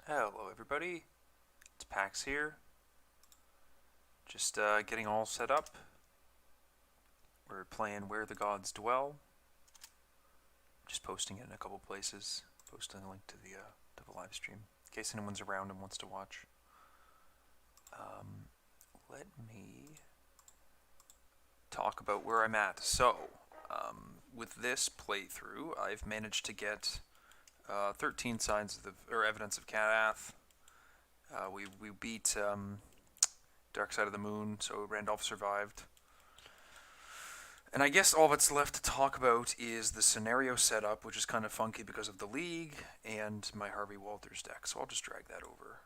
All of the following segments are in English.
Hello everybody, it's Pax here, just getting all set up. We're playing Where the Gods Dwell, just posting it in a couple places, posting a link to the live stream, in case anyone's around and wants to watch. Let me talk about where I'm at. So, with this playthrough, I've managed to get 13 signs of evidence of Cadath. We beat Dark Side of the Moon, so Randolph survived. And I guess all that's left to talk about is the scenario setup, which is kind of funky because of the League, and my Harvey Walters deck, so I'll just drag that over.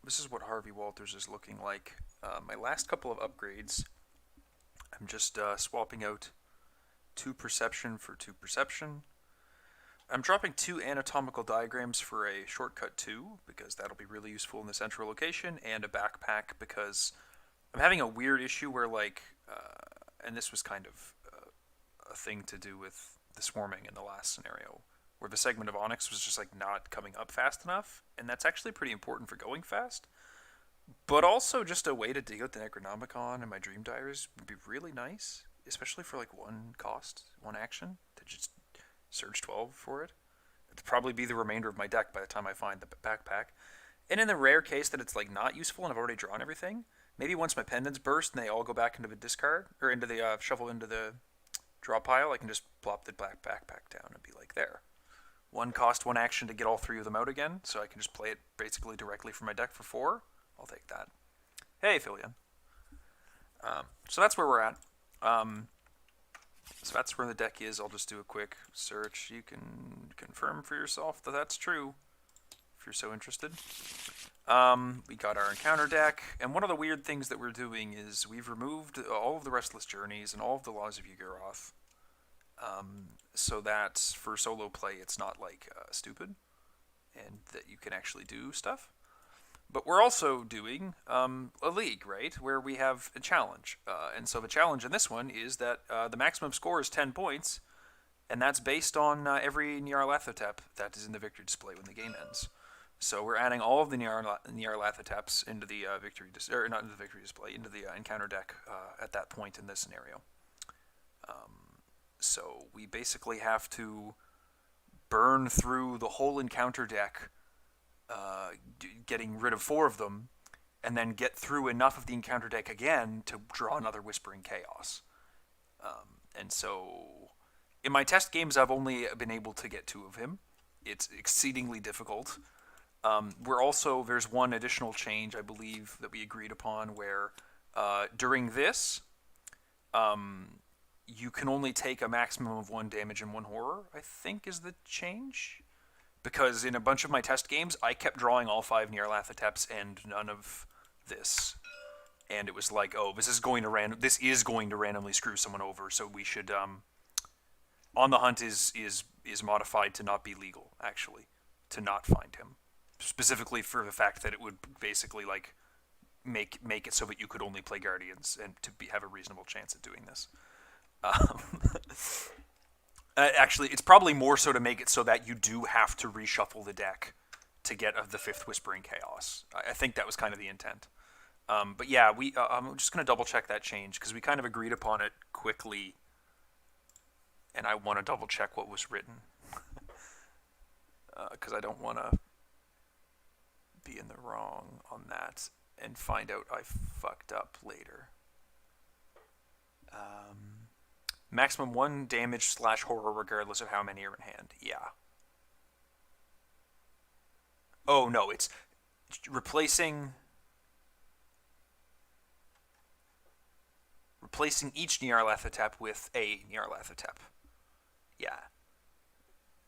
This is what Harvey Walters is looking like. My last couple of upgrades, I'm just swapping out 2 Perception for 2 Perception. I'm dropping 2 anatomical diagrams for a shortcut 2, because that'll be really useful in the central location, and a backpack because I'm having a weird issue where, and this was kind of a thing to do with the swarming in the last scenario, where the segment of Onyx was just not coming up fast enough, and that's actually pretty important for going fast. But also just a way to dig out the Necronomicon and my Dream Diaries would be really nice, especially for 1 cost, 1 action, to just Surge 12 for it. It'd probably be the remainder of my deck by the time I find the backpack. And in the rare case that it's like not useful and I've already drawn everything, maybe once my pendants burst and they all go back into the discard, or into the shuffle into the draw pile, I can just plop the black backpack down and be like, there. 1 cost, 1 action to get all 3 of them out again, so I can just play it basically directly from my deck for 4. I'll take that. Hey, Philian. So that's where we're at. So that's where the deck is. I'll just do a quick search. You can confirm for yourself that that's true, if you're so interested. We got our encounter deck, and one of the weird things that we're doing is we've removed all of the Restless Journeys and all of the Laws of Ygiroth, so that for solo play it's not stupid, and that you can actually do stuff. But we're also doing a league, right, where we have a challenge. And so the challenge in this one is that the maximum score is 10 points, and that's based on every Nyarlathotep that is in the victory display when the game ends. So we're adding all of the Nyarlathoteps into the not into the victory display, into the encounter deck at that point in this scenario. So we basically have to burn through the whole encounter deck, getting rid of 4 of them, and then get through enough of the encounter deck again to draw another Whispering Chaos. And so, in my test games, I've only been able to get 2 of him. It's exceedingly difficult. There's one additional change, I believe, that we agreed upon, where during this, you can only take a maximum of 1 damage and 1 horror, I think is the change. Because in a bunch of my test games, I kept drawing all 5 Nyarlathoteps and none of this. And it was like, oh, this is going to randomly screw someone over, so we should On the Hunt is modified to not be legal, actually, to not find him. Specifically for the fact that it would basically make it so that you could only play Guardians and have a reasonable chance at doing this. Actually, it's probably more so to make it so that you do have to reshuffle the deck to get the 5th Whispering Chaos. I think that was kind of the intent. But yeah, I'm just going to double check that change, because we kind of agreed upon it quickly, and I want to double check what was written. Because I don't want to be in the wrong on that and find out I fucked up later. Maximum 1 damage / horror regardless of how many are in hand. Yeah. Oh, no, it's replacing each Nyarlathotep with a Nyarlathotep. Yeah.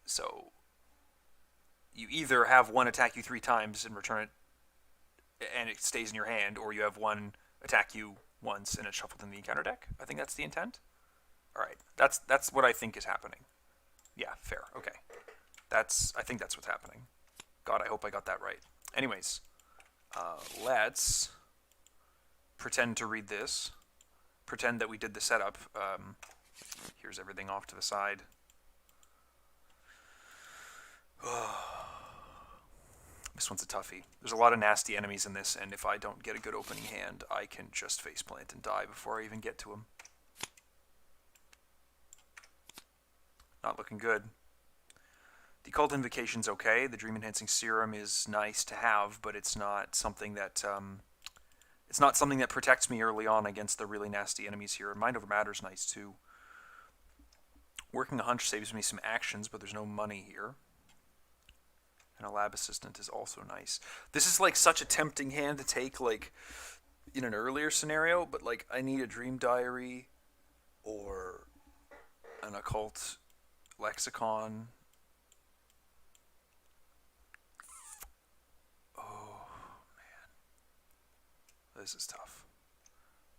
So you either have 1 attack you 3 times and return it, and it stays in your hand, or you have 1 attack you once and it's shuffled in the encounter deck. I think that's the intent. All right, that's what I think is happening. Yeah, fair. Okay, I think that's what's happening. God, I hope I got that right. Anyways, let's pretend to read this. Pretend that we did the setup. Here's everything off to the side. This one's a toughie. There's a lot of nasty enemies in this, and if I don't get a good opening hand, I can just faceplant and die before I even get to him. Not looking good. The Occult Invocation's okay. The Dream Enhancing Serum is nice to have, but it's not something that protects me early on against the really nasty enemies here. Mind Over Matter's nice too. Working a Hunch saves me some actions, but there's no money here. And a Lab Assistant is also nice. This is like such a tempting hand to take like in an earlier scenario, but like I need a Dream Diary or an Occult Lexicon. Oh man, this is tough.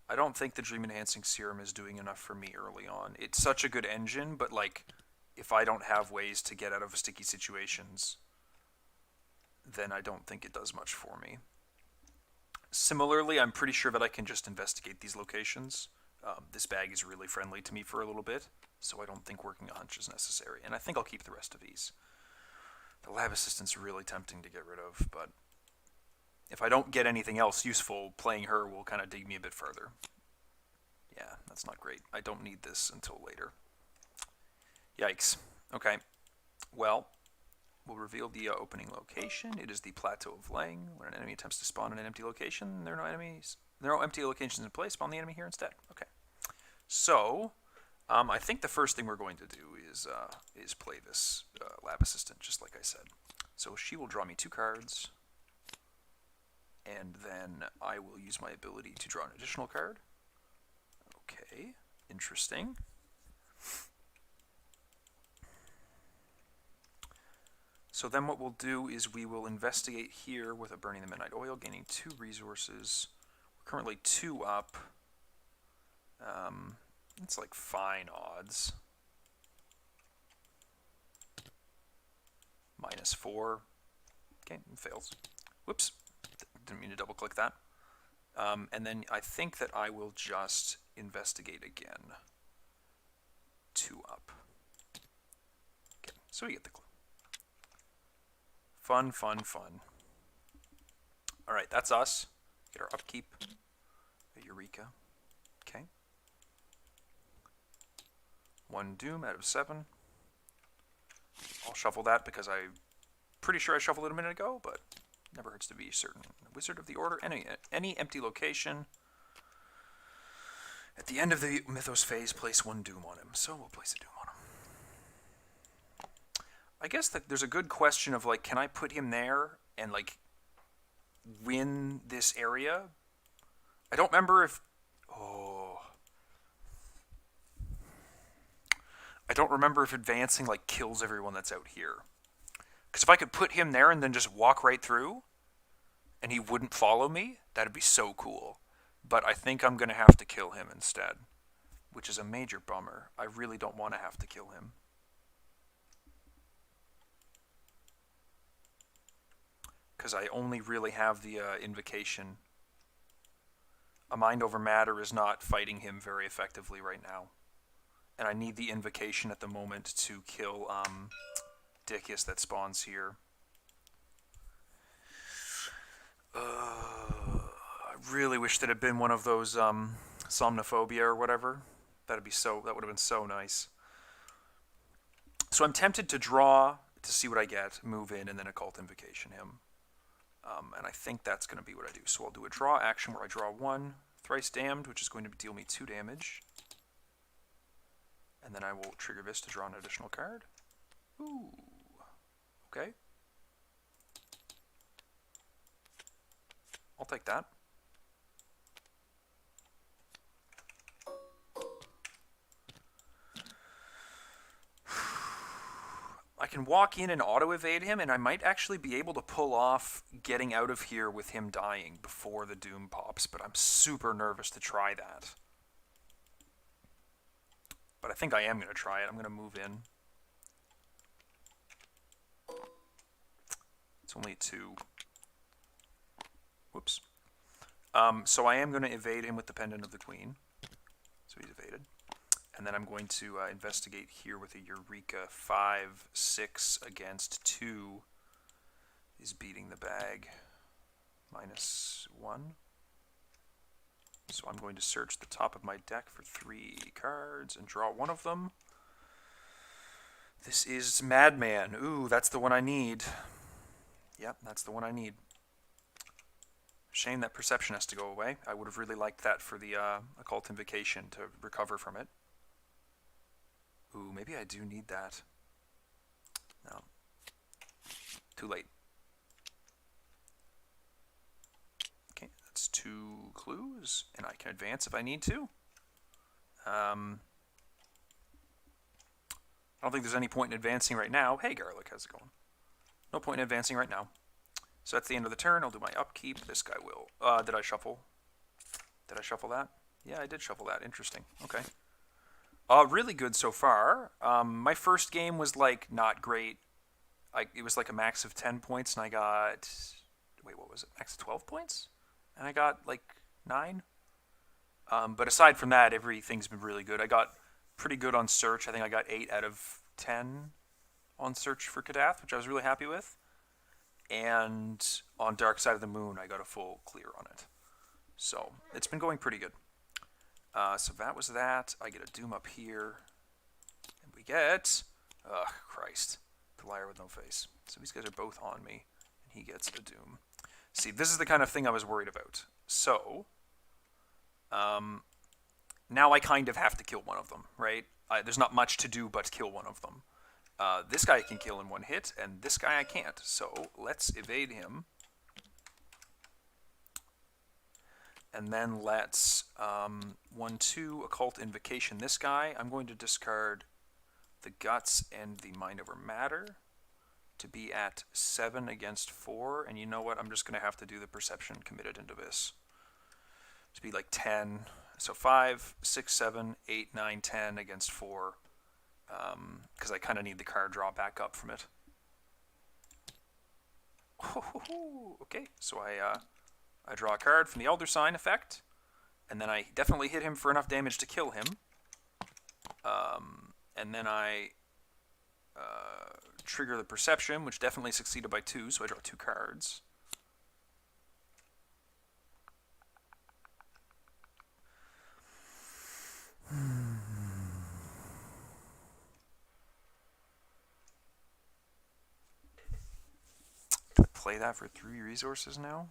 I don't think the Dream Enhancing Serum is doing enough for me early on. It's such a good engine, but like if I don't have ways to get out of sticky situations, then I don't think it does much for me. Similarly, I'm pretty sure that I can just investigate these locations. This bag is really friendly to me for a little bit, so I don't think working a hunch is necessary, and I think I'll keep the rest of these. The Lab Assistant's really tempting to get rid of, but if I don't get anything else useful, playing her will kind of dig me a bit further. Yeah, that's not great. I don't need this until later. Yikes. Okay. Well, we'll reveal the opening location. It is the Plateau of Lang. When an enemy attempts to spawn in an empty location, there are no enemies. There are no empty locations in place. Spawn the enemy here instead. Okay. So, I think the first thing we're going to do is play this Lab Assistant, just like I said. So she will draw me 2 cards, and then I will use my ability to draw an additional card. Okay, interesting. So then what we'll do is we will investigate here with a Burning the Midnight Oil, gaining 2 resources. We're currently 2 up. It's like fine odds. -4. Okay, fails. Whoops. Didn't mean to double click that. And then I think that I will just investigate again. 2 up. Okay, so we get the clue. Fun, fun, fun. Alright, that's us. Get our upkeep. A Eureka. Okay. 1 Doom out of 7. I'll shuffle that because I'm pretty sure I shuffled it a minute ago, but never hurts to be certain. Wizard of the Order, any empty location. At the end of the Mythos phase, place 1 Doom on him. So we'll place a Doom on him. I guess that there's a good question of like, can I put him there and like win this area? I don't remember if... Oh. I don't remember if advancing like kills everyone that's out here. Because if I could put him there and then just walk right through and he wouldn't follow me, that'd be so cool. But I think I'm going to have to kill him instead, which is a major bummer. I really don't want to have to kill him. Because I only really have the invocation. A Mind Over Matter is not fighting him very effectively right now. And I need the invocation at the moment to kill Dickus that spawns here. I really wish that had been one of those Somnophobia or whatever. That would have been so nice. So I'm tempted to draw to see what I get, move in, and then Occult Invocation him. And I think that's going to be what I do. So I'll do a draw action where I draw 1, Thrice Damned, which is going to deal me 2 damage. And then I will trigger this to draw an additional card. Ooh. Okay. I'll take that. I can walk in and auto-evade him, and I might actually be able to pull off getting out of here with him dying before the Doom pops, but I'm super nervous to try that. But I think I am going to try it. I'm going to move in. It's only 2. Whoops. So I am going to evade him with the Pendant of the Queen. So he's evaded. And then I'm going to investigate here with a Eureka 5, 6 against 2 is beating the bag. -1. So I'm going to search the top of my deck for 3 cards and draw one of them. This is Madman. Ooh, that's the one I need. Yep, that's the one I need. Shame that perception has to go away. I would have really liked that for the Occult Invocation to recover from it. Ooh, maybe I do need that. No. Too late. Okay, that's 2 clues, and I can advance if I need to. I don't think there's any point in advancing right now. Hey, Garlic, how's it going? No point in advancing right now. So that's the end of the turn. I'll do my upkeep. This guy will. Did I shuffle? Did I shuffle that? Yeah, I did shuffle that. Interesting. Okay. Really good so far. My first game was, like, not great. It was like a max of 10 points, and I got... Wait, what was it? Max of 12 points? And I got, like, 9? But aside from that, everything's been really good. I got pretty good on Search. I think I got 8 out of 10 on Search for Kadath, which I was really happy with. And on Dark Side of the Moon, I got a full clear on it. So, it's been going pretty good. So that was that. I get a Doom up here. And we get... Ugh, Christ. The Liar with No Face. So these guys are both on me. And he gets a Doom. See, this is the kind of thing I was worried about. So... now I kind of have to kill one of them, right? There's not much to do but kill one of them. This guy I can kill in 1 hit, and this guy I can't. So let's evade him. And then let's 1/2 Occult Invocation this guy. I'm going to discard the Guts and the Mind Over Matter to be at 7 against 4. And you know what? I'm just going to have to do the Perception committed into this. To be like 10. So 5, 6, 7, 8, 9, 10 against 4. Because I kind of need the card draw back up from it. Okay, so I draw a card from the Elder Sign effect, and then I definitely hit him for enough damage to kill him. And then I trigger the Perception, which definitely succeeded by 2, so I draw 2 cards. Do I play that for 3 resources now?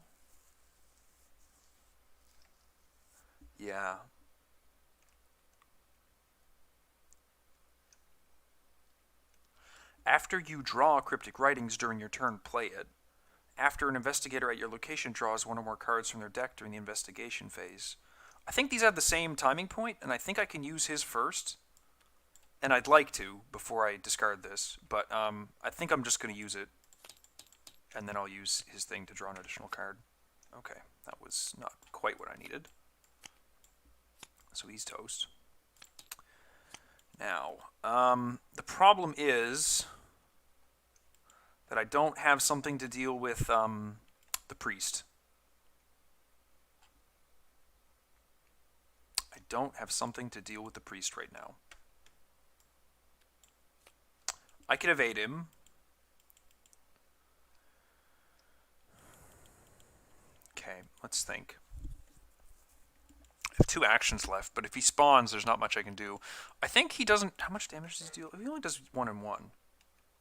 Yeah. After you draw Cryptic Writings during your turn, play it. After an investigator at your location draws 1 or more cards from their deck during the investigation phase. I think these have the same timing point, and I think I can use his first. And I'd like to before I discard this, but I think I'm just going to use it. And then I'll use his thing to draw an additional card. Okay, that was not quite what I needed. So he's toast. Now, the problem is that I don't have something to deal with the priest. I don't have something to deal with the priest right now. I could evade him. Okay, let's think. I have 2 actions left, but if he spawns, there's not much I can do. I think he doesn't... How much damage does he deal? He only does 1 and 1.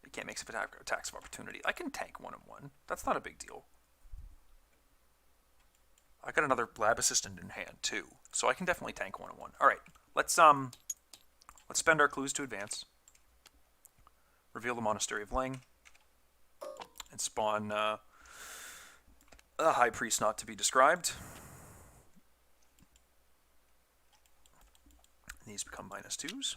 He can't make some attacks of opportunity. I can tank 1 and 1. That's not a big deal. I got another lab assistant in hand, too. So I can definitely tank 1 and 1. Alright, let's spend our clues to advance. Reveal the Monastery of Ling. And spawn a High Priest not to be described. And these become -2s.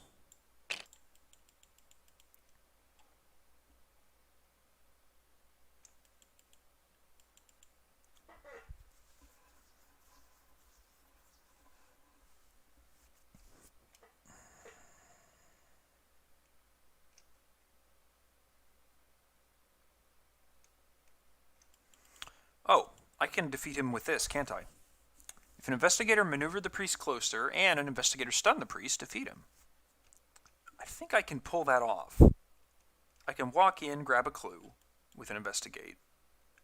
Oh, I can defeat him with this, can't I? If an investigator maneuvered the priest closer and an investigator stunned the priest, defeat him. I think I can pull that off. I can walk in, grab a clue with an investigate,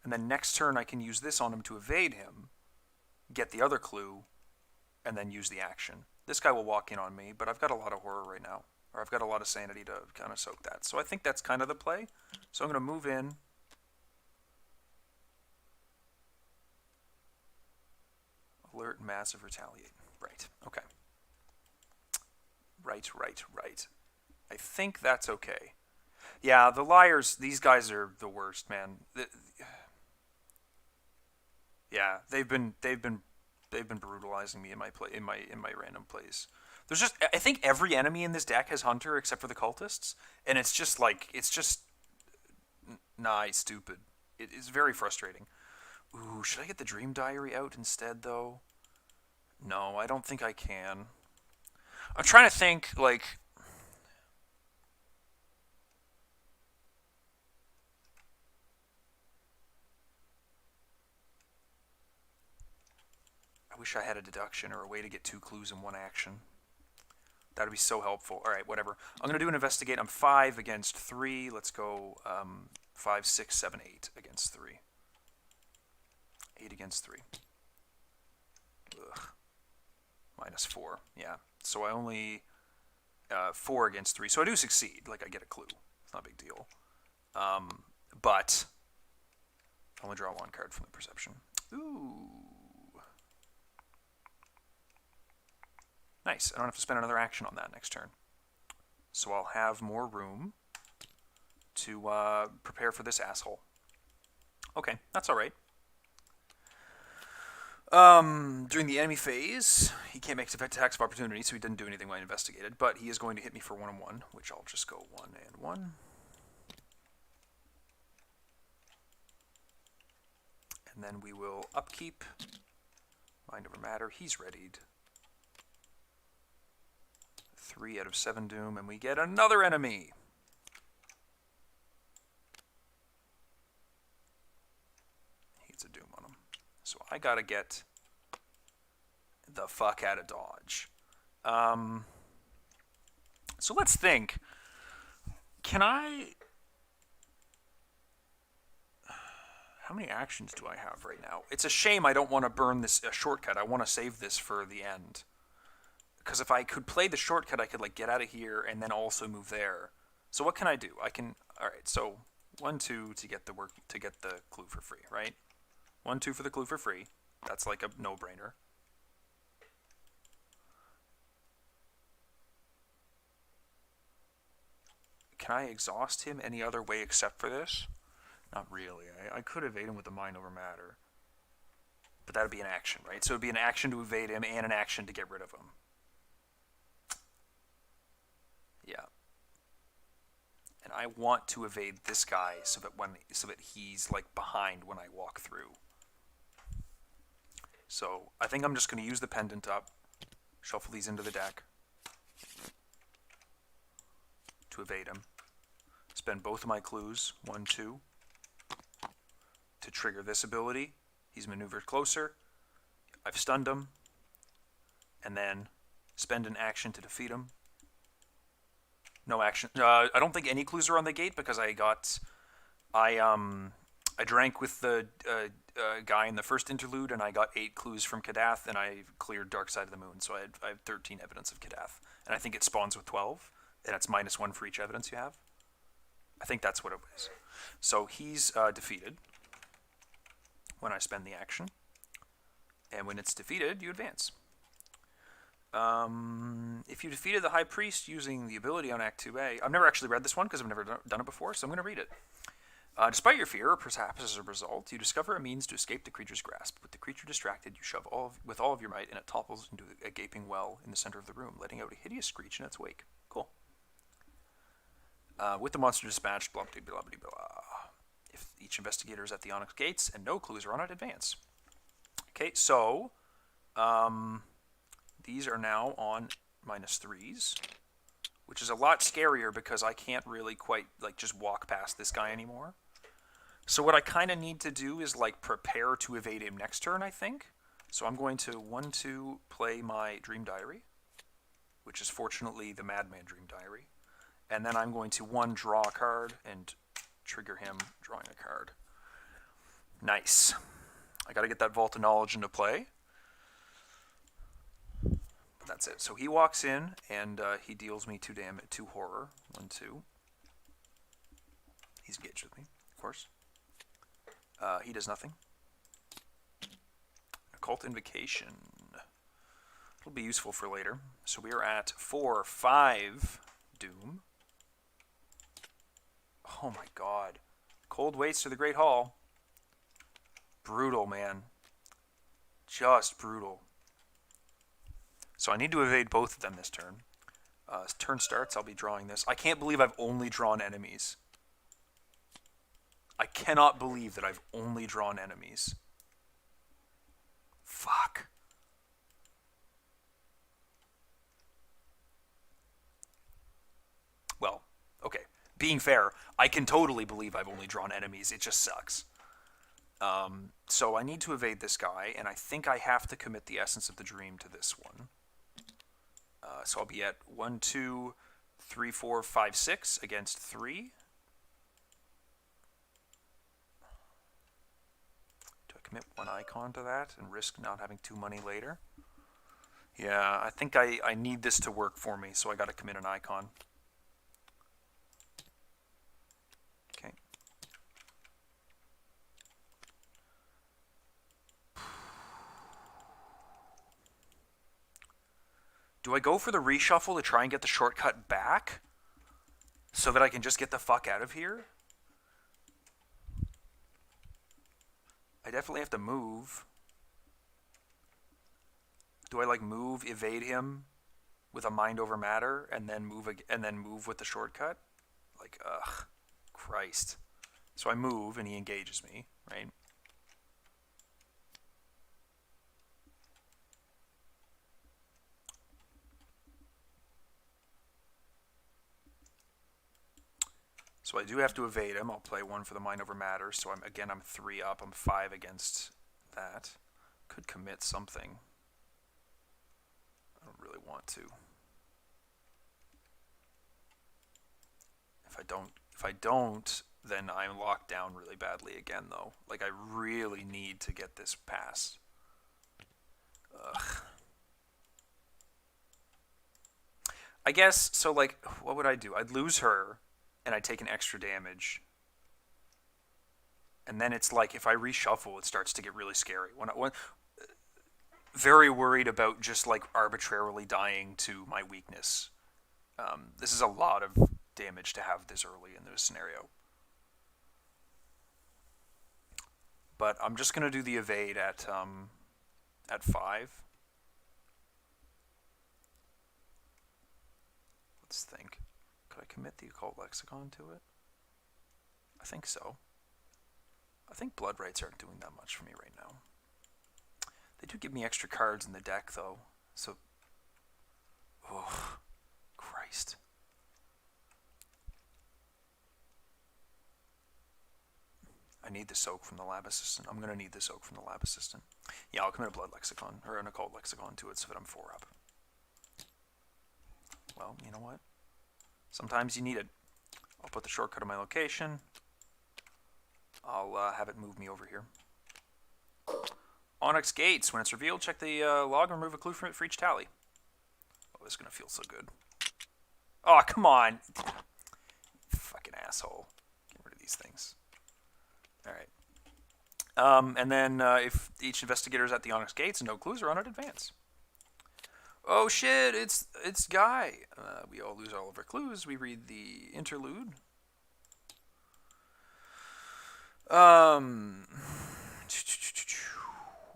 And then next turn I can use this on him to evade him, get the other clue, and then use the action. This guy will walk in on me, but I've got a lot of horror right now. Or I've got a lot of sanity to kind of soak that. So I think that's kind of the play. So I'm going to move in. Alert, massive, retaliate. Right. Okay. Right. I think that's okay. Yeah, the liars, these guys are the worst, man. Yeah, they've been brutalizing me in my play in my random plays. There's just, I think every enemy in this deck has Hunter except for the cultists, and it's just stupid. It is very frustrating. Ooh, should I get the Dream Diary out instead though? No, I don't think I can. I'm trying to think, like, I wish I had a deduction or a way to get 2 clues in one action. That would be so helpful. All right, whatever. I'm going to do an investigate. I'm 5 against 3. Let's go 5, 6, 7, 8 against 3. 8 against 3. Ugh. -4. Yeah. So I only 4 against 3. So I do succeed. Like, I get a clue. It's not a big deal. But I only draw 1 card from the perception. Ooh. Nice. I don't have to spend another action on that next turn. So I'll have more room to prepare for this asshole. Okay, that's all right. During the enemy phase, he can't make attacks of opportunity, so he didn't do anything when I investigated, but he is going to hit me for 1 and 1, which I'll just go 1 and 1. And then we will upkeep. Mind over matter. He's readied. 3 out of 7 doom, and we get another enemy. He gets a doom on him. So I gotta get the fuck out of Dodge. So let's think. Can I... How many actions do I have right now? It's a shame I don't want to burn this shortcut. I want to save this for the end. Because if I could play the shortcut, I could like get out of here and then also move there. So what can I do? I can... Alright, so 1, 2 to get the clue for free, right? 1, 2 for the clue for free. That's like a no-brainer. Can I exhaust him any other way except for this? Not really. I could evade him with the mind over matter. But that would be an action, right? So it would be an action to evade him and an action to get rid of him. Yeah. And I want to evade this guy so that he's like behind when I walk through. So I think I'm just going to use the pendant up, shuffle these into the deck to evade him. Spend both of my clues, 1, 2, to trigger this ability. He's maneuvered closer. I've stunned him. And then spend an action to defeat him. No action. I don't think any clues are on the gate because I drank with the guy in the first interlude, and I got 8 clues from Kadath, and I cleared Dark Side of the Moon, so I have 13 evidence of Kadath. And I think it spawns with 12, and it's -1 for each evidence you have. I think that's what it was. So he's defeated when I spend the action. And when it's defeated, you advance. If you defeated the High Priest using the ability on Act 2A... I've never actually read this one because I've never done it before, so I'm going to read it. Despite your fear, or perhaps as a result, you discover a means to escape the creature's grasp. With the creature distracted, you shove with all of your might, and it topples into a gaping well in the center of the room, letting out a hideous screech in its wake. Cool. With the monster dispatched, blah, blah, blah, blah, blah. If each investigator is at the Onyx gates and no clues are on it, advance. Okay, so these are now on -3s, which is a lot scarier because I can't really quite like just walk past this guy anymore. So what I kind of need to do is like prepare to evade him next turn, I think. So I'm going to 1, 2 play my Dream Diary, which is fortunately the Madman Dream Diary. And then I'm going to 1 draw a card and trigger him drawing a card. Nice. I got to get that Vault of Knowledge into play. But that's it. So he walks in, and he deals me 2 damage, 2 horror. 1, 2. He's engaged with me, of course. He does nothing. Occult Invocation. It'll be useful for later. So we are at 4, 5 Doom. Oh my god. Cold Waits to the Great Hall. Brutal, man. Just brutal. So I need to evade both of them this turn. Turn starts, I'll be drawing this. I can't believe I've only drawn enemies. I cannot believe that I've only drawn enemies. Fuck. Well, okay. Being fair, I can totally believe I've only drawn enemies. It just sucks. So I need to evade this guy, and I think I have to commit the Essence of the Dream to this one. So I'll be at 1, 2, 3, 4, 5, 6 against 3. Do I commit 1 icon to that and risk not having 2 money later? Yeah, I think I need this to work for me, so I got to commit an icon. Okay. Do I go for the reshuffle to try and get the shortcut back so that I can just get the fuck out of here? I definitely have to move. Do I like move, evade him with a mind over matter, and then move with the shortcut? Like, ugh, Christ. So I move and he engages me, right? So I do have to evade him. I'll play 1 for the mind over matter. So I'm 3 up. I'm 5 against that. Could commit something. I don't really want to. If I don't, then I'm locked down really badly again, though. Like, I really need to get this passed. Ugh. I guess, so, like, what would I do? I'd lose her, and I'd take an extra damage. And then it's like, if I reshuffle, it starts to get really scary. When very worried about just, like, arbitrarily dying to my weakness. This is a lot of damage to have this early in this scenario. But I'm just going to do the evade at 5. Let's think. Could I commit the Occult Lexicon to it? I think so. I think Blood Rights aren't doing that much for me right now. They do give me extra cards in the deck, though. So, oh, Christ. I need the soak from the lab assistant. I'm going to need the soak from the lab assistant. Yeah, I'll commit a Blood Lexicon, or an Occult Lexicon to it so that I'm 4 up. Well, you know what? Sometimes you need it. I'll put the shortcut on my location. I'll have it move me over here. Onyx Gates. When it's revealed, check the log and remove a clue from it for each tally. Oh, this is going to feel so good. Oh, come on. Fucking asshole. Get rid of these things. Alright. And then if each investigator is at the Onyx Gates and no clues are on it, advance. Oh shit, it's Guy. We all lose all of our clues. We read the interlude.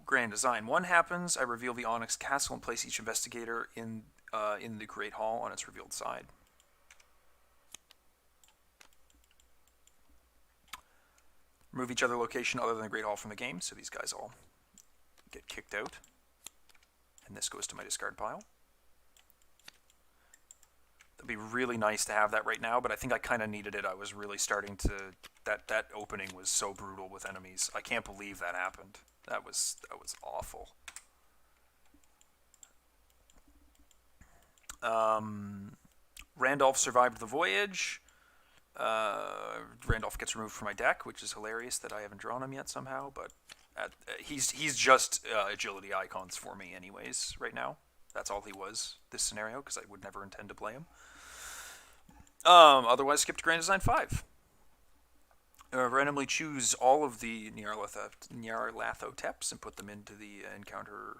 Grand design. 1 happens. I reveal the Onyx Castle and place each investigator in the Great Hall on its revealed side. Remove each other location other than the Great Hall from the game, so these guys all get kicked out. And this goes to my discard pile. It'd be really nice to have that right now, but I think I kind of needed it. I was really starting to... That opening was so brutal with enemies. I can't believe that happened. That was awful. Randolph survived the voyage. Randolph gets removed from my deck, which is hilarious that I haven't drawn him yet somehow, but he's just agility icons for me anyways right now. That's all he was this scenario, because I would never intend to play him. Otherwise, skip to Grand Design 5. Randomly choose all of the Nyarlathoteps and put them into the encounter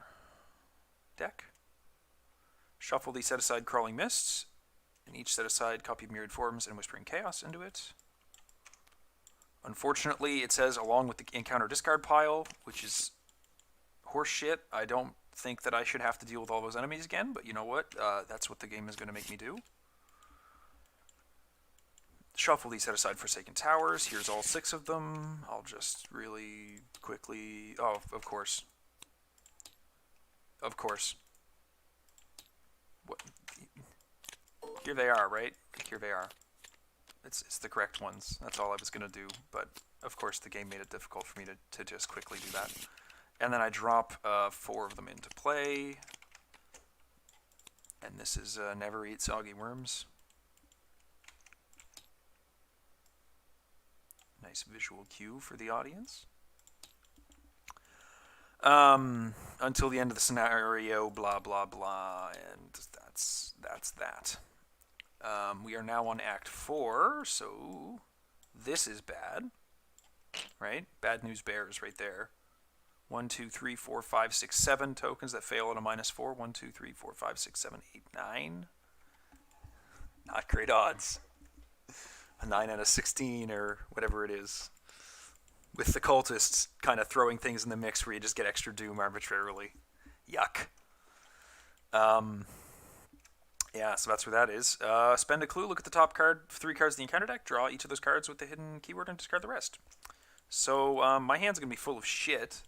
deck. Shuffle the set-aside Crawling Mists, and each set-aside copy of Myriad Forms and Whispering Chaos into it. Unfortunately, it says along with the encounter discard pile, which is horseshit. I don't think that I should have to deal with all those enemies again, but you know what? That's what the game is going to make me do. Shuffle these set-aside Forsaken Towers. Here's all 6 of them. I'll just really quickly... Oh, of course. Of course. What? Here they are, right? Here they are. It's the correct ones. That's all I was going to do. But, of course, the game made it difficult for me to just quickly do that. And then I drop 4 of them into play. And this is Never Eat Soggy Worms. Nice visual cue for the audience. Until the end of the scenario, blah, blah, blah. And that's that. We are now on Act 4, so this is bad, right? Bad news bears right there. 1, 2, 3, 4, 5, 6, 7 tokens that fail at a -4. 1, 2, 3, 4, 5, 6, 7, 8, 9. Not great odds. A 9 out of 16 or whatever it is. With the cultists kind of throwing things in the mix where you just get extra doom arbitrarily. Yuck. Yeah, so that's where that is. Spend a clue, look at the top card, 3 cards in the encounter deck, draw each of those cards with the hidden keyword, and discard the rest. So my hand's going to be full of shit,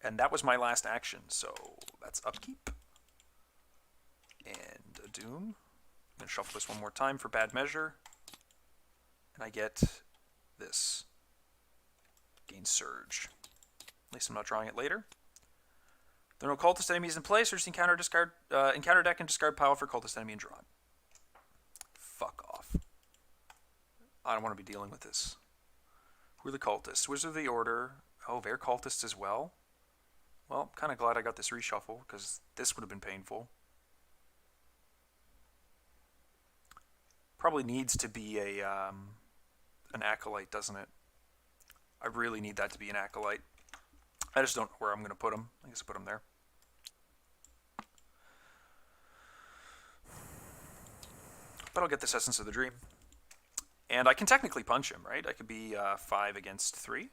and that was my last action, so that's upkeep. And a doom. I'm going to shuffle this one more time for bad measure. And I get this. Gain Surge. At least I'm not drawing it later. There are no cultist enemies in play, search the encounter deck and discard pile for cultist enemy and draw it. Fuck off. I don't want to be dealing with this. Who are the cultists? Wizard of the Order. Oh, they're cultists as well? Well, I'm kind of glad I got this reshuffle, because this would have been painful. Probably needs to be a an acolyte, doesn't it? I really need that to be an acolyte. I just don't know where I'm going to put him. I guess I'll put him there. But I'll get this Essence of the Dream. And I can technically punch him, right? I could be 5 against 3.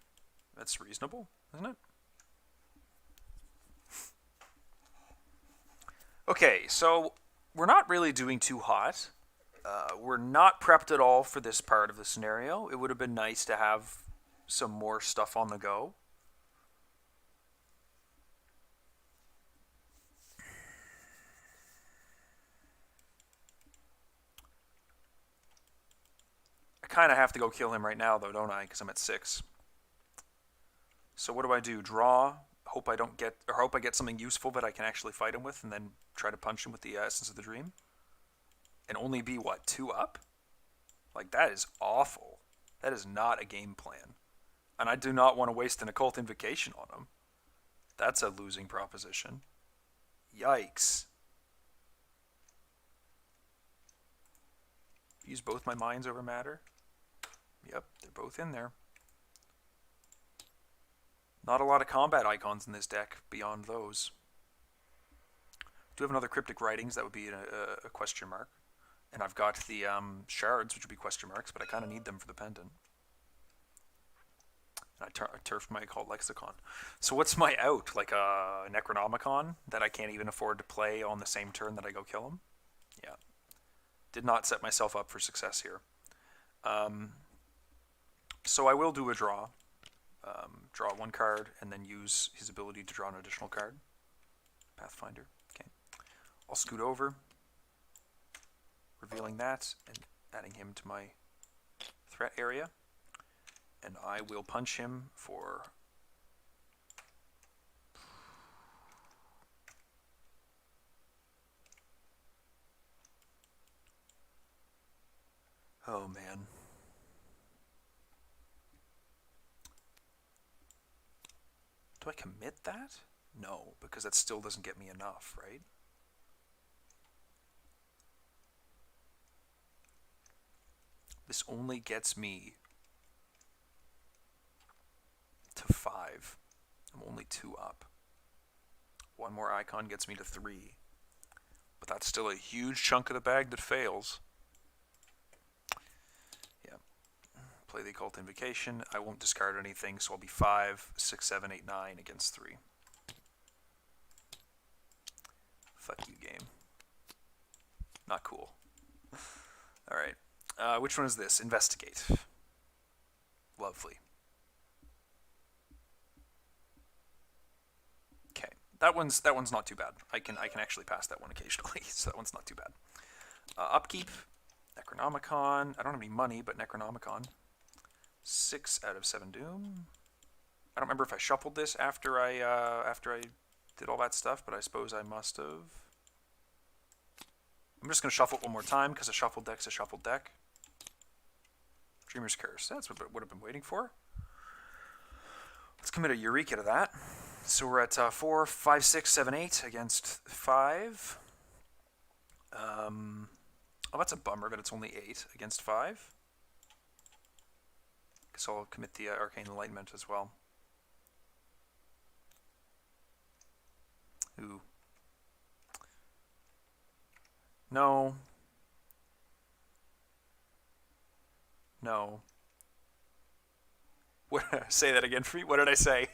That's reasonable, isn't it? Okay, so we're not really doing too hot. We're not prepped at all for this part of the scenario. It would have been nice to have some more stuff on the go. I kind of have to go kill him right now, though, don't I? Because I'm at 6. So what do? Draw. Hope I don't get, or hope I get something useful that I can actually fight him with, and then try to punch him with the Essence of the Dream. And only be, what, 2 up? Like, that is awful. That is not a game plan. And I do not want to waste an Occult Invocation on him. That's a losing proposition. Yikes. Use both my minds over matter. Yep, they're both in there. Not a lot of combat icons in this deck beyond those. Do have another Cryptic Writings, that would be a question mark. And I've got the shards, which would be question marks, but I kind of need them for the pendant. And I turfed my Occult Lexicon. So what's my out? Like a Necronomicon that I can't even afford to play on the same turn that I go kill him? Yeah. Did not set myself up for success here. So I will do a draw. Draw 1 card, and then use his ability to draw an additional card. Pathfinder. Okay. I'll scoot over, revealing that, and adding him to my threat area. And I will punch him for... Oh, man. Do I commit that? No, because that still doesn't get me enough, right? This only gets me to 5. I'm only 2 up. One more icon gets me to 3. But that's still a huge chunk of the bag that fails. Yeah. Play the Occult Invocation. I won't discard anything, so I'll be 5, 6, 7, 8, 9 against 3. Fuck you, game. Not cool. Alright. Which one is this? Investigate. Lovely. Okay. That one's not too bad. I can actually pass that one occasionally, so that one's not too bad. Upkeep. Necronomicon. I don't have any money, but Necronomicon. 6 out of 7 Doom. I don't remember if I shuffled this after I did all that stuff, but I suppose I must have. I'm just going to shuffle it one more time, because a shuffled deck's a shuffled deck. Dreamer's Curse. That's what I would have been waiting for. Let's commit a Eureka to that. So we're at 4, 5, 6, 7, 8 against 5. Oh, that's a bummer, but it's only 8 against 5. Guess I'll commit the Arcane Enlightenment as well. Ooh. No. No. What, say that again for me. What did I say?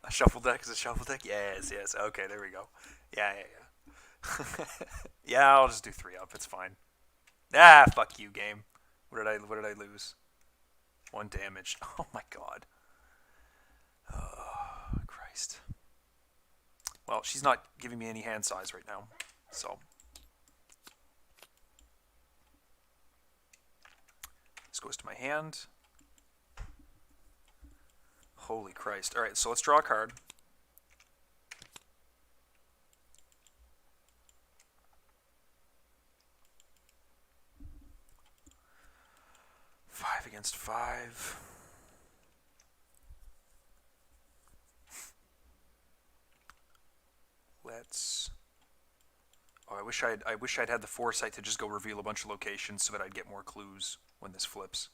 A shuffle deck is a shuffle deck? Yes, yes. Okay, there we go. Yeah. Yeah, I'll just do 3 up. It's fine. Ah, fuck you, game. What did I lose? 1 damage. Oh my god. Oh, Christ. Well, she's not giving me any hand size right now, so. This goes to my hand. Holy Christ. Alright, so let's draw a card. Five against 5. Let's. Oh, I wish I'd had the foresight to just go reveal a bunch of locations so that I'd get more clues when this flips.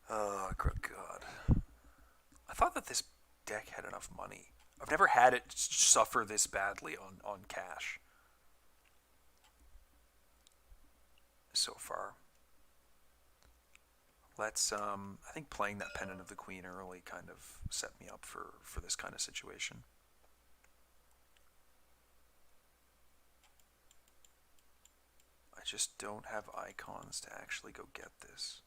Oh, God. I thought that this deck had enough money. I've never had it suffer this badly on cash so far. Let's, I think playing that Pendant of the Queen early kind of set me up for this kind of situation. I just don't have icons to actually go get this.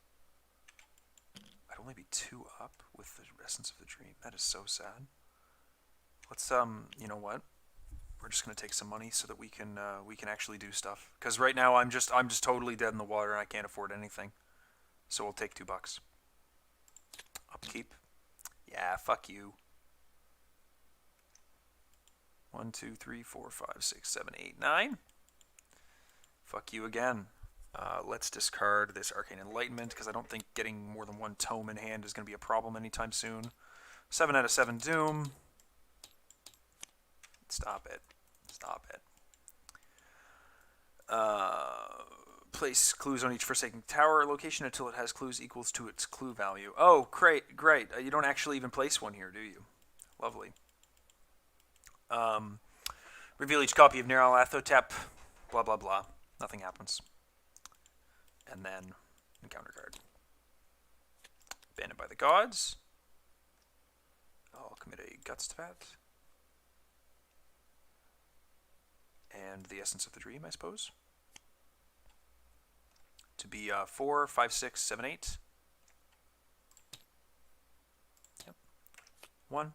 I'd only be 2 up with the Essence of the Dream. That is so sad. Let's, you know what? We're just gonna take some money so that we can actually do stuff. Because right now I'm just totally dead in the water and I can't afford anything. So we'll take $2. Upkeep. Yeah, fuck you. 1, 2, 3, 4, 5, 6, 7, 8, 9. Fuck you again. Let's discard this Arcane Enlightenment because I don't think getting more than 1 tome in hand is going to be a problem anytime soon. 7 out of 7 Doom. Stop it. Stop it. Place clues on each Forsaken Tower location until it has clues equals to its clue value. Oh, great. You don't actually even place one here, do you? Lovely. Reveal each copy of Nyarlathotep. Blah, blah, blah. Nothing happens. And then, encounter card. Abandoned by the Gods. I'll commit a Guts to that. And the Essence of the Dream, I suppose. To be 4, 5, 6, 7, 8. Yep. 1.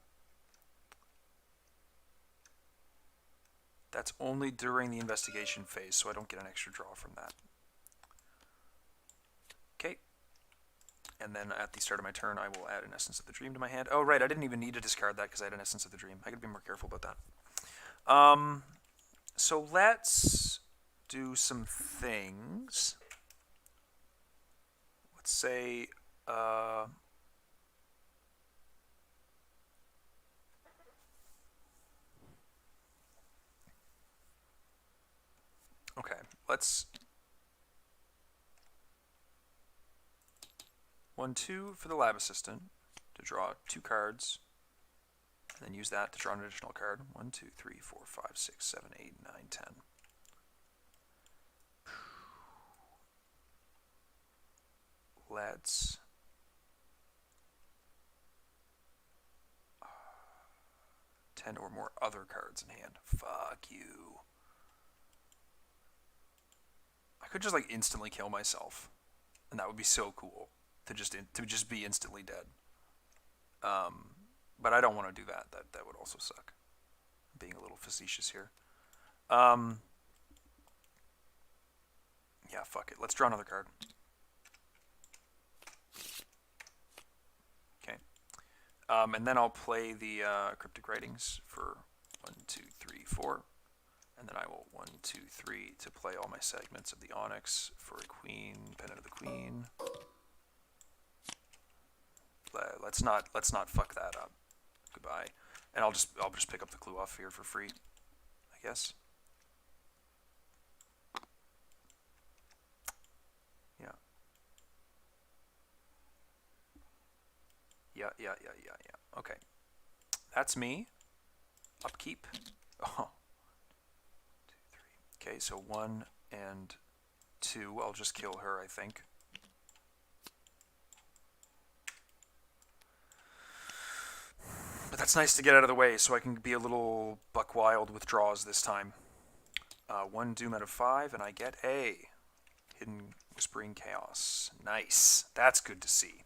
That's only during the investigation phase, so I don't get an extra draw from that. Okay. And then at the start of my turn, I will add an Essence of the Dream to my hand. Oh, right, I didn't even need to discard that because I had an Essence of the Dream. I gotta be more careful about that. So let's do some things. let's say, okay, let's 1-2 for the lab assistant to draw 2 cards, and then use that to draw an additional card. 1, 2, 3, 4, 5, 6, 7, 8, 9, 10. Let's 10 or more other cards in hand. Fuck you. I could just like instantly kill myself, and that would be so cool to just be instantly dead. But I don't want to do that. That would also suck. I'm being a little facetious here. Yeah, fuck it. Let's draw another card. Okay. And then I'll play the cryptic writings for 1, 2, 3, 4. And then I will 1, 2, 3 to play all my segments of the Onyx for a queen, Pendant of the Queen. Let's not fuck that up. Goodbye. And I'll just pick up the clue off here for free, I guess. Yeah. Yeah. Okay. That's me. Upkeep. Oh. 2, 3. Okay, so 1 and 2. I'll just kill her, I think. But that's nice to get out of the way so I can be a little buck wild with draws this time. 1 Doom out of 5, and I get a Hidden Whispering Chaos. Nice. That's good to see.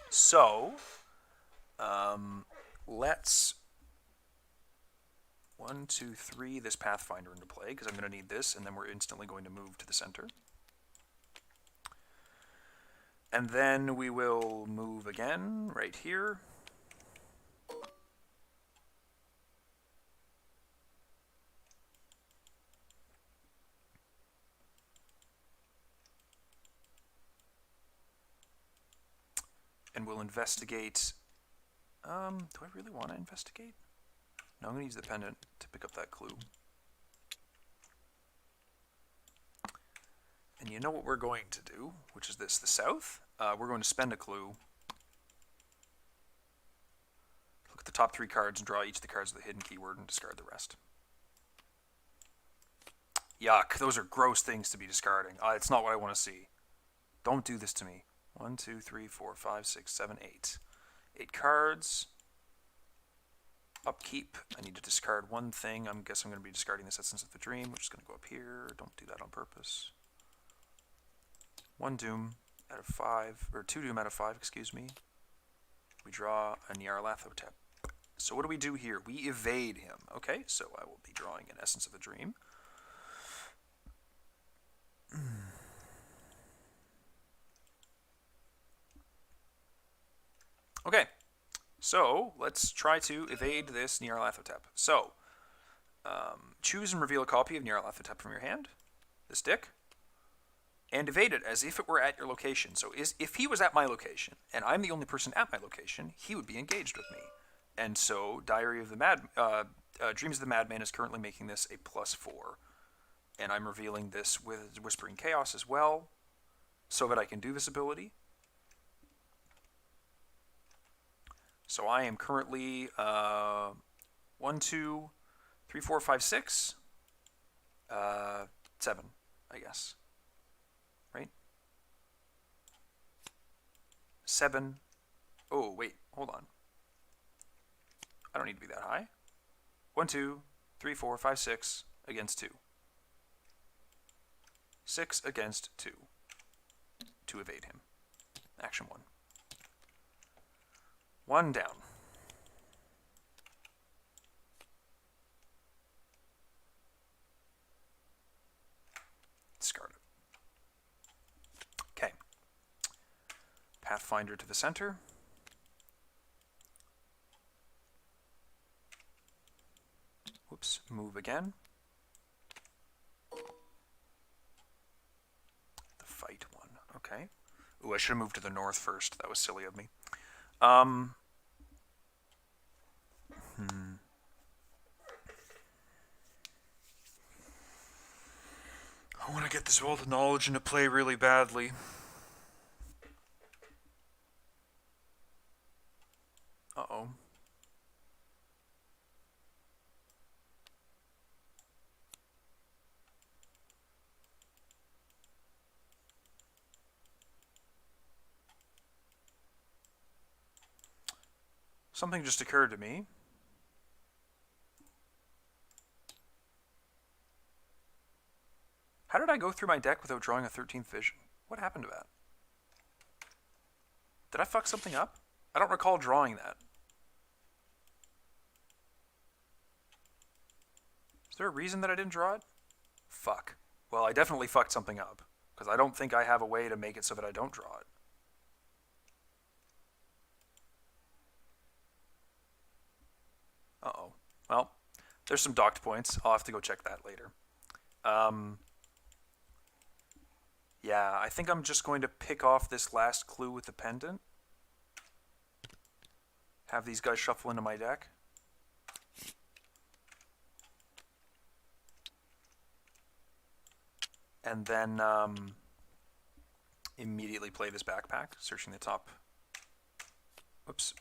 So, let's 1, 2, 3 this Pathfinder into play, because I'm going to need this, and then we're instantly going to move to the center. And then we will move again right here. And we'll investigate. Do I really want to investigate? No, I'm going to use the pendant to pick up that clue. And you know what we're going to do, which is this. The south, we're going to spend a clue. Look at the top 3 cards and draw each of the cards with a hidden keyword and discard the rest. Yuck, those are gross things to be discarding. It's not what I want to see. Don't do this to me. 1, 2, 3, 4, 5, 6, 7, 8. 8 cards. Upkeep. I need to discard one thing. I guess I'm going to be discarding this Essence of the Dream, which is going to go up here. Don't do that on purpose. 1 Doom out of 5, or 2 Doom out of 5, excuse me. We draw a Nyarlathotep. So what do we do here? We evade him. Okay, so I will be drawing an Essence of the Dream. Okay, so let's try to evade this Nyarlathotep. So, choose and reveal a copy of Nyarlathotep from your hand, this deck, and evade it as if it were at your location. So if he was at my location, and I'm the only person at my location, he would be engaged with me. And so Dreams of the Madman is currently making this a +4. And I'm revealing this with Whispering Chaos as well, so that I can do this ability. So I am currently 1, 2, 3, 4, 5, 6, 7, I guess. Right? 7. Oh, wait, hold on. I don't need to be that high. 1, 2, 3, 4, 5, 6 against 2. 6 against 2 to evade him. Action 1. 1 down. Discard it. Okay. Pathfinder to the center. Whoops. Move again. The fight one. Okay. Ooh, I should have moved to the north first. That was silly of me. I want to get this World of Knowledge into play really badly. Uh-oh. Something just occurred to me. How did I go through my deck without drawing a 13th vision? What happened to that? Did I fuck something up? I don't recall drawing that. Is there a reason that I didn't draw it? Fuck. Well, I definitely fucked something up, because I don't think I have a way to make it so that I don't draw it. Uh-oh. Well, there's some docked points. I'll have to go check that later. Yeah, I think I'm just going to pick off this last clue with the pendant. Have these guys shuffle into my deck. And then immediately play this backpack, searching the top. Whoops.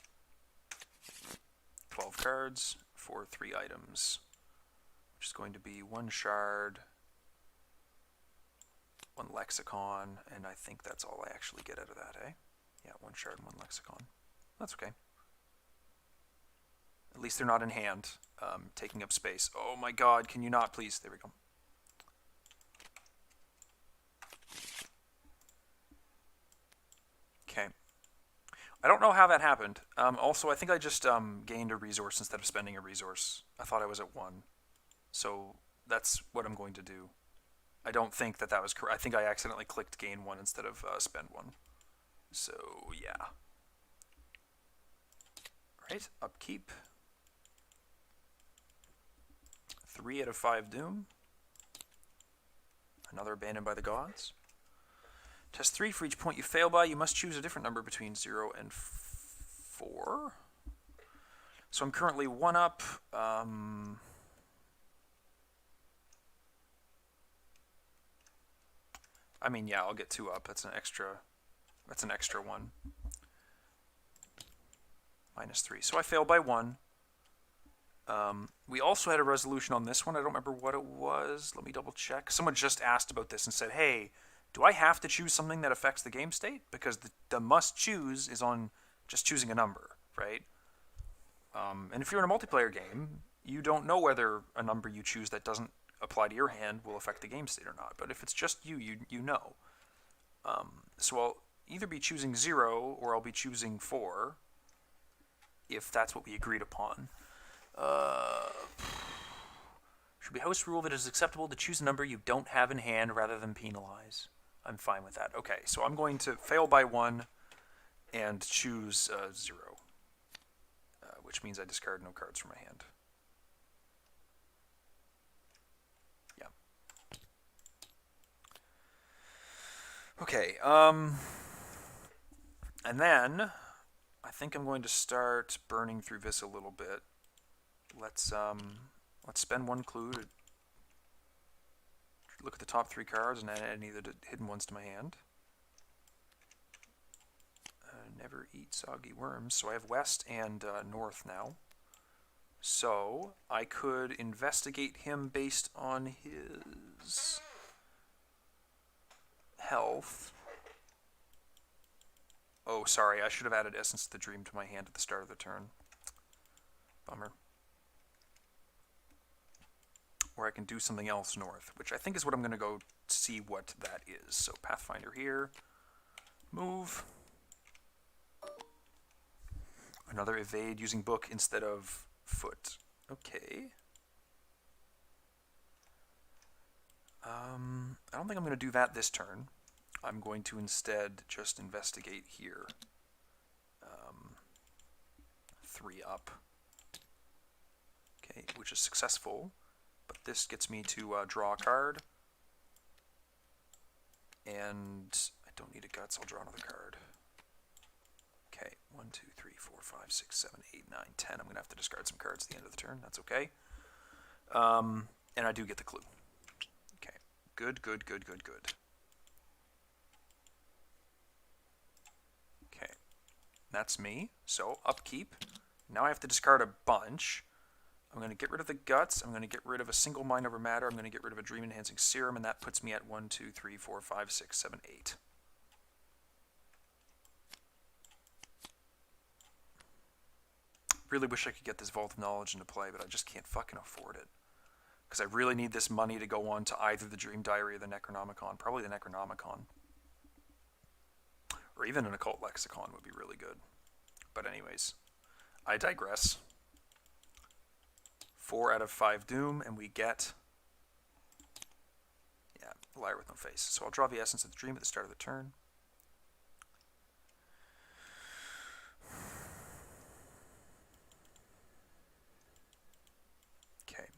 12 cards for 3 items, which is going to be 1 shard, 1 lexicon, and I think that's all I actually get out of that, eh? Yeah, 1 shard and 1 lexicon. That's okay. At least they're not in hand, taking up space. Oh my god, can you not please? There we go. Okay. I don't know how that happened. Also, I think I just gained a resource instead of spending a resource. I thought I was at 1. So that's what I'm going to do. I don't think that that was correct. I think I accidentally clicked gain 1 instead of spend 1. So, yeah. Alright, upkeep. 3 out of 5 doom. Another abandoned by the gods. Test 3. For each point you fail by, you must choose a different number between 0 and 4. So I'm currently 1 up. I mean, yeah, I'll get 2 up. That's an extra one. -3. So I failed by 1. We also had a resolution on this one. I don't remember what it was. Let me double check. Someone just asked about this and said, hey, do I have to choose something that affects the game state? Because the must choose is on just choosing a number, right? And if you're in a multiplayer game, you don't know whether a number you choose that doesn't apply to your hand will affect the game state or not. But if it's just you know. So I'll either be choosing 0 or I'll be choosing 4, if that's what we agreed upon. Should be host rule that it is acceptable to choose a number you don't have in hand rather than penalize. I'm fine with that. Okay, so I'm going to fail by 1 and choose 0, which means I discard no cards from my hand. Yeah. Okay, and then I think I'm going to start burning through this a little bit. Let's spend 1 clue to look at the top 3 cards and add any of the hidden ones to my hand. Never eat soggy worms. So I have west and north now. So I could investigate him based on his health. Oh, sorry, I should have added Essence of the Dream to my hand at the start of the turn. Bummer. Or I can do something else north, which I think is what I'm going to go see what that is. So Pathfinder here. Move. Another evade using book instead of foot. Okay. I don't think I'm going to do that this turn. I'm going to instead just investigate here. 3 up. Okay, which is successful. But this gets me to draw a card. And I don't need a guts. I'll draw another card. Okay, 1, 2, 3, 4, 5, 6, 7, 8, 9, 10. I'm going to have to discard some cards at the end of the turn. That's okay. And I do get the clue. Okay, good, good, good, good, good. Okay, that's me. So, upkeep. Now I have to discard a bunch. I'm going to get rid of the guts. I'm going to get rid of a single mind over matter. I'm going to get rid of a dream enhancing serum, and that puts me at 1, 2, 3, 4, 5, 6, 7, 8. Really wish I could get this Vault of Knowledge into play, but I just can't fucking afford it. Because I really need this money to go on to either the Dream Diary or the Necronomicon. Probably the Necronomicon. Or even an Occult Lexicon would be really good. But anyways, I digress. 4 out of 5 Doom, and we get... yeah, Liar with No Face. So I'll draw the Essence of the Dream at the start of the turn. Okay.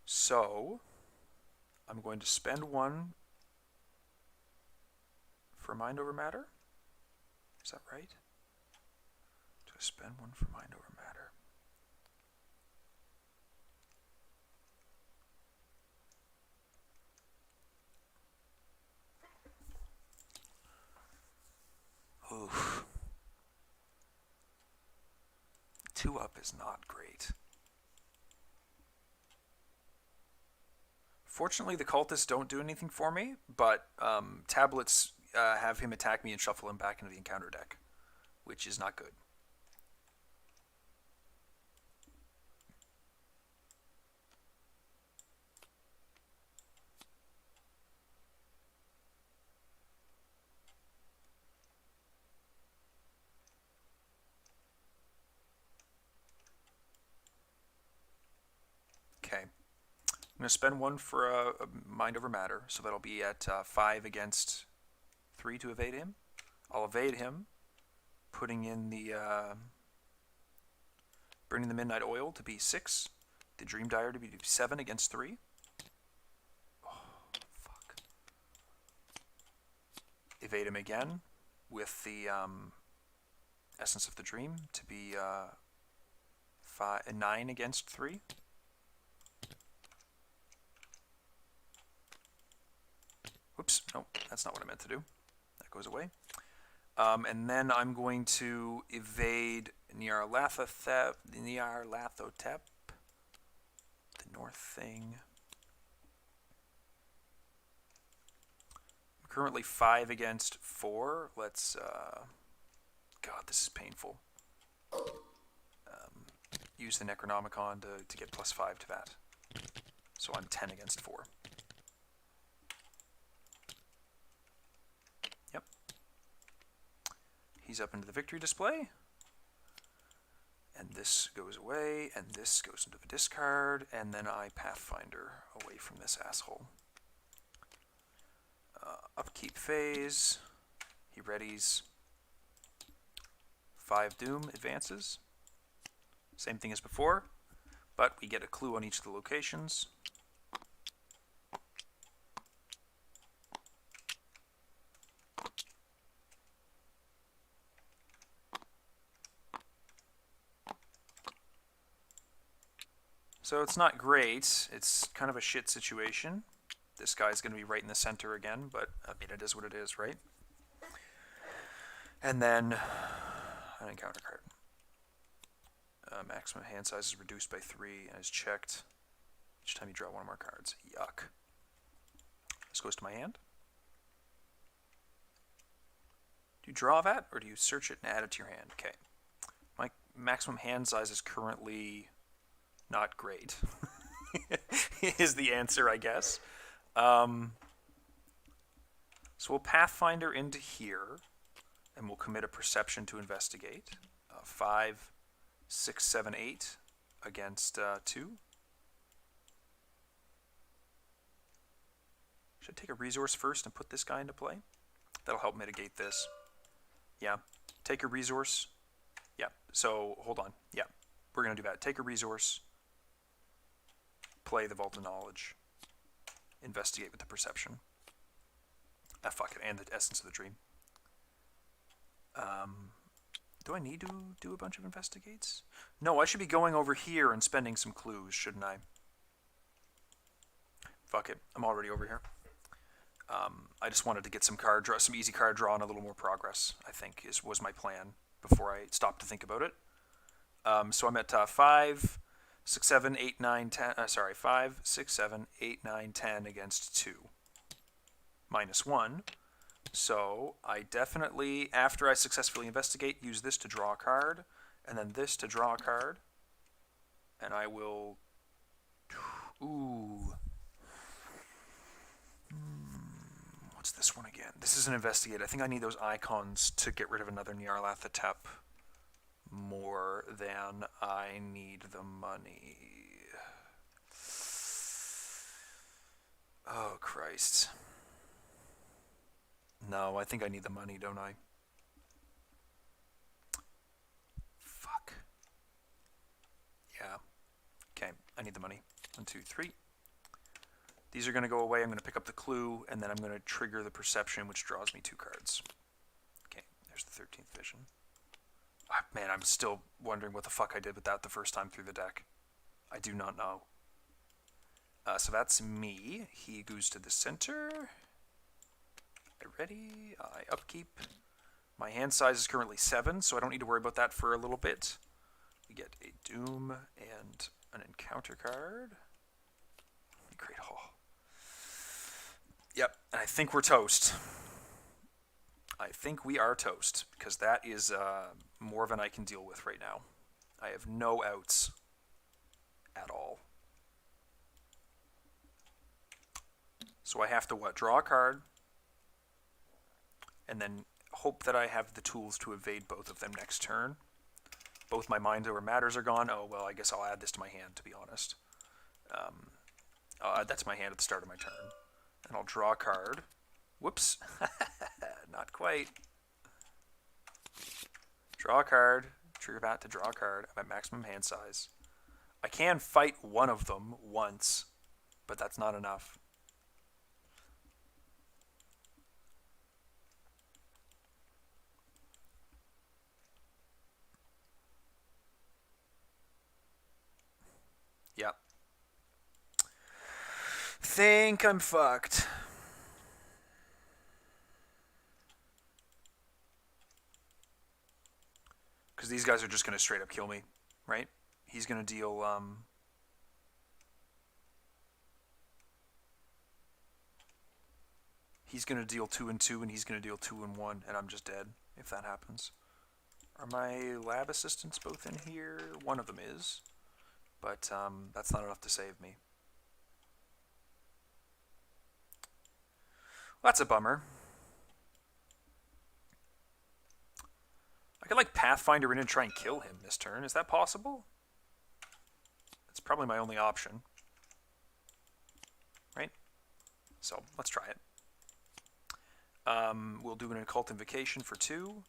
So, I'm going to spend 1 for Mind Over Matter. Is that right? Do I spend 1 for Mind Over Matter? Oof. 2 up is not great. Fortunately, the cultists don't do anything for me, but tablets have him attack me and shuffle him back into the encounter deck, which is not good. Okay. I'm going to spend 1 for a Mind Over Matter, so that'll be at 5 against 3 to evade him. I'll evade him, putting in the burning the Midnight Oil to be 6, the Dream Diary to be 7 against 3. Oh, fuck. Evade him again with the Essence of the Dream to be 9 against 3. Whoops, no, that's not what I meant to do. That goes away. And then I'm going to evade Nyarlathotep, the north thing. I'm currently 5 against 4. Let's, God, this is painful. Use the Necronomicon to get +5 to that. So I'm 10 against 4. He's up into the victory display, and this goes away, and this goes into the discard, and then I Pathfinder away from this asshole. Upkeep phase, he readies. 5 Doom advances. Same thing as before, but we get a clue on each of the locations. So it's not great. It's kind of a shit situation. This guy's going to be right in the center again, but I mean, it is what it is, right? And then an encounter card. Maximum hand size is reduced by 3 and is checked each time you draw 1 or more cards. Yuck. This goes to my hand. Do you draw that, or do you search it and add it to your hand? Okay. My maximum hand size is currently not great, is the answer, I guess. So we'll Pathfinder into here, and we'll commit a Perception to investigate. 5, 6, 7, 8 against 2. Should I take a resource first and put this guy into play? That'll help mitigate this. Yeah, take a resource. Yeah, so hold on. Yeah, we're going to do that. Take a resource. play the Vault of Knowledge. Investigate with the Perception. Ah, fuck it, and the Essence of the Dream. Do I need to do a bunch of investigates? No, I should be going over here and spending some clues, shouldn't I? Fuck it, I'm already over here. I just wanted to get some easy card draw and a little more progress, I think, was my plan before I stopped to think about it. So I'm at 5, 6, 7, 8, 9, 10. 5, 6, 7, 8, 9, 10 against 2. -1. So I definitely, after I successfully investigate, use this to draw a card, and then this to draw a card. And I will... Ooh. What's this one again? This is an investigate. I think I need those icons to get rid of another Nyarlathotep more than I need the money. Oh, Christ. No, I think I need the money, don't I? Fuck. Yeah. Okay, I need the money. 1, 2, 3. These are going to go away. I'm going to pick up the clue, and then I'm going to trigger the perception, which draws me 2 cards. Okay, there's the 13th vision. Ah, man, I'm still wondering what the fuck I did with that the first time through the deck. I do not know. So that's me. He goes to the center. Ready, I upkeep. My hand size is currently 7, so I don't need to worry about that for a little bit. We get a Doom and an Encounter card. Great haul. Yep, and I think we're toast. I think we are toast, because that is more than I can deal with right now. I have no outs at all. So I have to, what, draw a card, and then hope that I have the tools to evade both of them next turn. Both my Mind Over Matters are gone. Oh, well, I guess I'll add this to my hand, to be honest. I'll add that to my hand at the start of my turn. And I'll draw a card. Whoops. Not quite. Draw a card. Trigger that to draw a card. I'm at maximum hand size. I can fight one of them once, but that's not enough. Yep. Think I'm fucked. Because these guys are just going to straight up kill me, right? He's going to deal, he's going to deal 2 and 2, and he's going to deal 2 and 1, and I'm just dead if that happens. Are my lab assistants both in here? One of them is. But that's not enough to save me. Well, that's a bummer. I could like Pathfinder in and try and kill him this turn. Is that possible? It's probably my only option. Right? So, let's try it. We'll do an Occult Invocation for 2.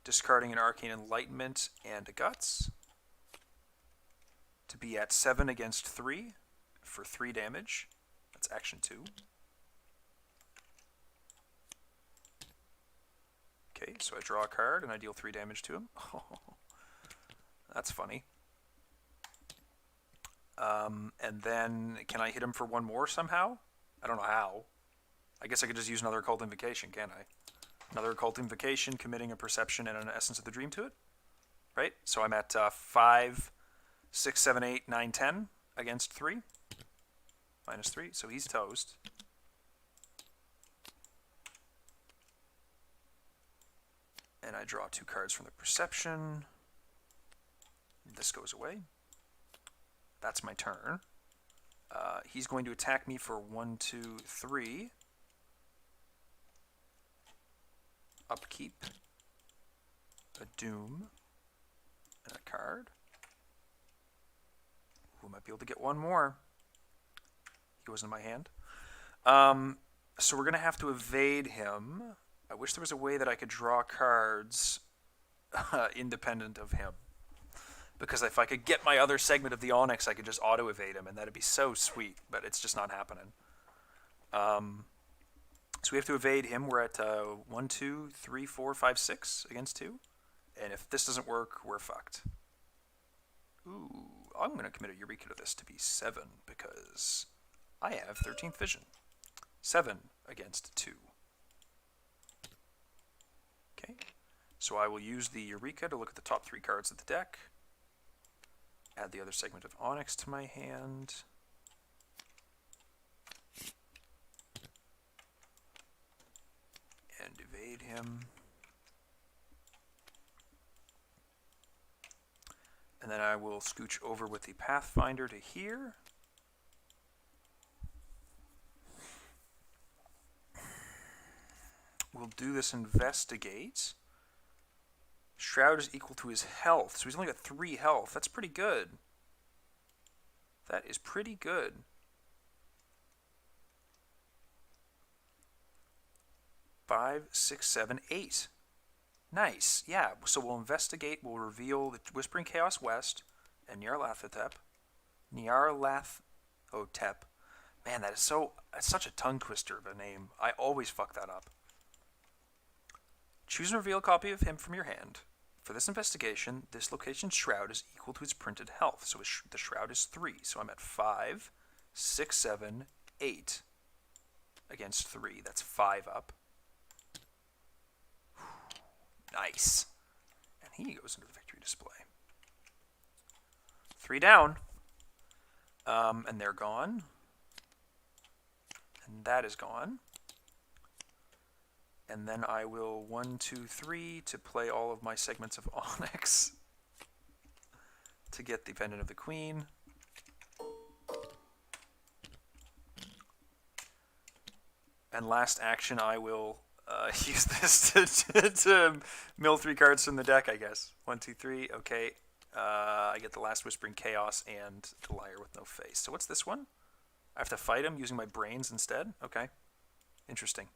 Discarding an Arcane Enlightenment and a Guts. To be at 7 against 3 for 3 damage. That's action 2. Okay, so I draw a card and I deal 3 damage to him. Oh, that's funny. And then, can I hit him for 1 more somehow? I don't know how. I guess I could just use another Occult Invocation, can't I? Another Occult Invocation, committing a Perception and an Essence of the Dream to it. Right? So I'm at 5, 6, 7, 8, 9, 10 against 3. -3, so he's toast. And I draw 2 cards from the Perception. This goes away. That's my turn. He's going to attack me for 1, 2, 3. Upkeep. A Doom. And a card. Ooh, might be able to get 1 more. He goes in my hand. So we're going to have to evade him. I wish there was a way that I could draw cards independent of him. because if I could get my other segment of the Onyx, I could just auto-evade him, and that'd be so sweet, but it's just not happening. So we have to evade him. We're at 1, 2, 3, 4, 5, 6 against 2. And if this doesn't work, we're fucked. Ooh, I'm going to commit a Eureka to this to be 7 because I have 13th vision. 7 against 2. Okay, so I will use the Eureka to look at the top 3 cards of the deck. Add the other segment of Onyx to my hand. And evade him. And then I will scooch over with the Pathfinder to here. We'll do this investigate. Shroud is equal to his health, so he's only got 3 health. That's pretty good. That is pretty good. Five, 6, 7, 8. Nice. Yeah, so we'll investigate. We'll reveal the Whispering Chaos West and Nyarlathotep. Nyarlathotep. Man, that's such a tongue twister of a name. I always fuck that up. Choose and reveal a copy of him from your hand. For this investigation, this location's shroud is equal to its printed health. So the shroud is 3. So I'm at 5, 6, 7, 8 against 3. That's 5 up. Nice. And he goes into the victory display. 3 down. And they're gone. And that is gone. And then I will 1, 2, 3 to play all of my segments of Onyx to get the Pendant of the Queen. And last action, I will use this to mill 3 cards from the deck, I guess. 1, 2, 3. Okay. I get the last Whispering Chaos and the Liar with no face. So what's this one? I have to fight him using my brains instead? Okay. Interesting.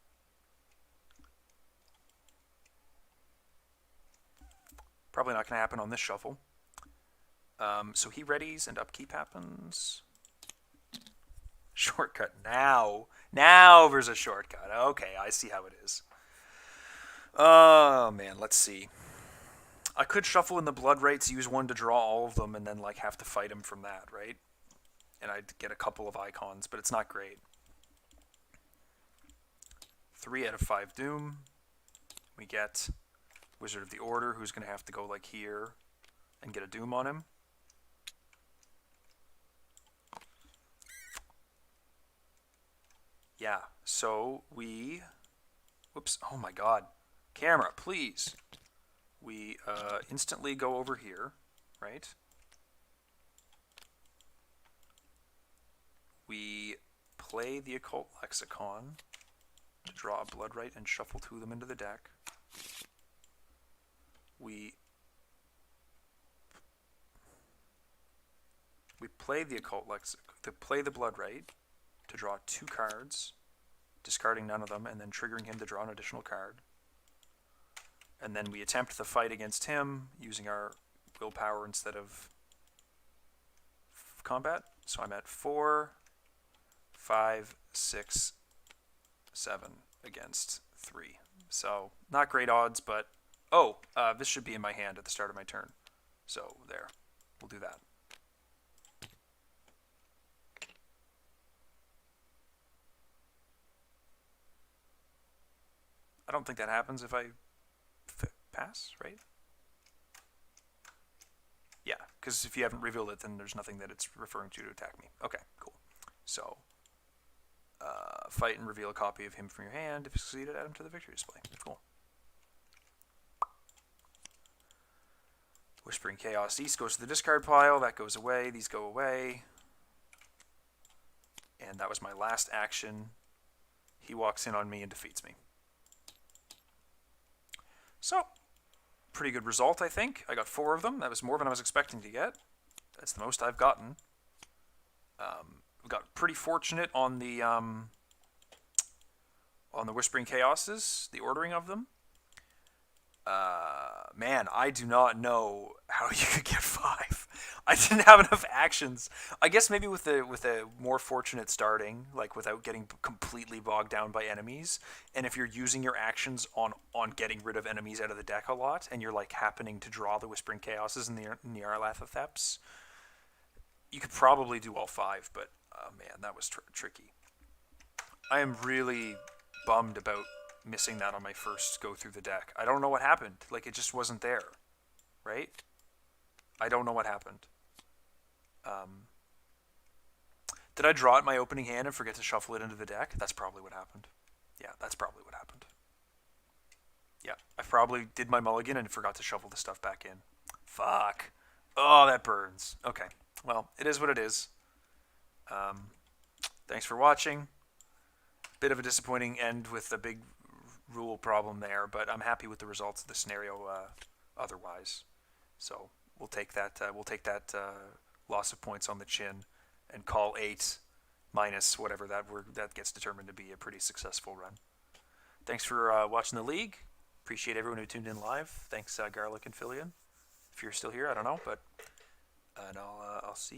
Probably not going to happen on this shuffle. So he readies and upkeep happens. Shortcut now. Now there's a shortcut. Okay, I see how it is. Oh, man, let's see. I could shuffle in the blood rights, use 1 to draw all of them, and then like have to fight him from that, right? And I'd get a couple of icons, but it's not great. 3 out of 5 Doom. We get Wizard of the Order, who's going to have to go like here and get a Doom on him. Yeah, so we... Whoops, oh my god. Camera, please. We instantly go over here, right? We play the Occult Lexicon to draw a Bloodright and shuffle 2 of them into the deck. We play the Occult Lexicon, play the Bloodright to draw 2 cards, discarding none of them, and then triggering him to draw an additional card. And then we attempt the fight against him using our willpower instead of combat. So I'm at 4, 5, 6, 7 against 3. So not great odds, but oh, this should be in my hand at the start of my turn. So there, we'll do that. I don't think that happens if I pass, right? Yeah, because if you haven't revealed it, then there's nothing that it's referring to attack me. Okay, cool. So, fight and reveal a copy of him from your hand. If you succeeded, add him to the victory display. Cool. Whispering Chaos East goes to the discard pile. That goes away. These go away. And that was my last action. He walks in on me and defeats me. So, pretty good result, I think. I got 4 of them. That was more than I was expecting to get. That's the most I've gotten. We got pretty fortunate on the Whispering Chaoses, the ordering of them. Man, I do not know how you could get 5. I didn't have enough actions. I guess maybe with a more fortunate starting, like without getting completely bogged down by enemies, and if you're using your actions on getting rid of enemies out of the deck a lot, and you're like happening to draw the Whispering Chaoses and the Nyarlathoteps, you could probably do all 5. But man, that was tricky. I am really bummed about missing that on my first go through the deck. I don't know what happened. Like, it just wasn't there, right? I don't know what happened. Did I draw it in my opening hand and forget to shuffle it into the deck? That's probably what happened. Yeah, that's probably what happened. Yeah, I probably did my mulligan and forgot to shuffle the stuff back in. Fuck. Oh, that burns. Okay. Well, it is what it is. Thanks for watching. Bit of a disappointing end with the big rule problem there, but I'm happy with the results of the scenario otherwise. So we'll take that. Loss of points on the chin, and call 8 minus whatever that gets determined to be a pretty successful run. Thanks for watching the league. Appreciate everyone who tuned in live. Thanks, Garlic and Filion. If you're still here, I don't know, but and I'll see.